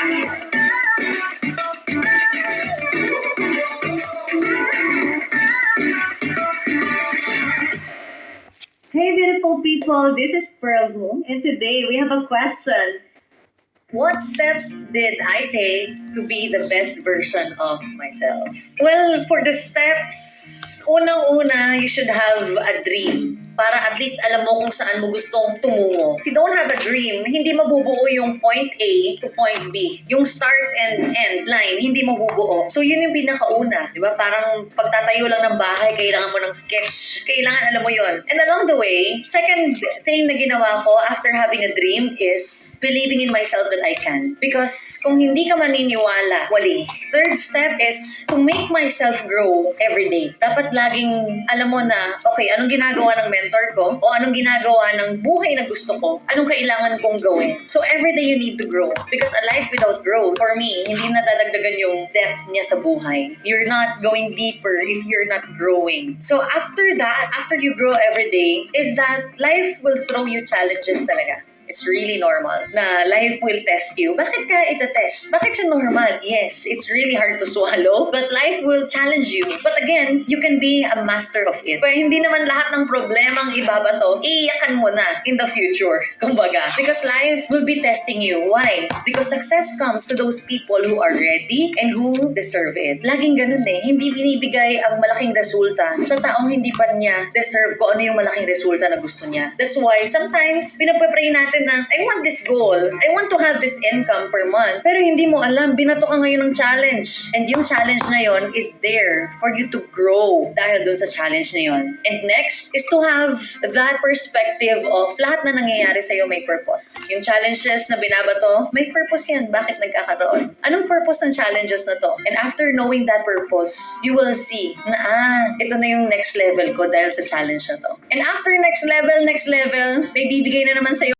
Hey beautiful people, this is Pearl Boom, and today we have a question. What steps did I take to be the best version of myself? Well, for the steps, unang-una, you should have a dream para at least alam mo kung saan mo gustong tumungo. If you don't have a dream, hindi mabubuo yung point A to point B. Yung start and end line, hindi mabubuo. So yun yung pinakauna, di ba? Parang pagtatayo lang ng bahay, kailangan mo ng sketch. Kailangan alam mo yun. And along the way, second thing na ginawa ko after having a dream is believing in myself that I can. Because kung hindi ka maniniwala, wali. Third step is to make myself grow every day. Dapat laging alam mo na, okay, anong ginagawa ng mentor ko? O anong ginagawa ng buhay na gusto ko? Anong kailangan kong gawin? So every day you need to grow. Because a life without growth, for me, hindi nadadagdagan yung depth niya sa buhay. You're not going deeper if you're not growing. So after that, after you grow every day, is that life will throw you challenges talaga. It's really normal na life will test you. Bakit ka ita-test? Bakit siya normal? Yes, it's really hard to swallow, but life will challenge you. But again, you can be a master of it. Pero hindi naman lahat ng problemang ibabato, iiyakan mo na in the future, kumbaga. Because life will be testing you. Why? Because success comes to those people who are ready and who deserve it. Laging ganun eh. Hindi binibigay ang malaking resulta sa taong hindi pa niya deserve kung ano yung malaking resulta na gusto niya. That's why sometimes pinagpapray natin na, I want this goal. I want to have this income per month. Pero hindi mo alam, binato ka ngayon ng challenge. And yung challenge na yon is there for you to grow dahil dun sa challenge na yon. And next is to have that perspective of lahat na nangyayari sa'yo may purpose. Yung challenges na binabato, may purpose yan. Bakit nagkakaroon? Anong purpose ng challenges na to? And after knowing that purpose, you will see na, ito na yung next level ko dahil sa challenge na to. And after next level, may bibigay na naman sa'yo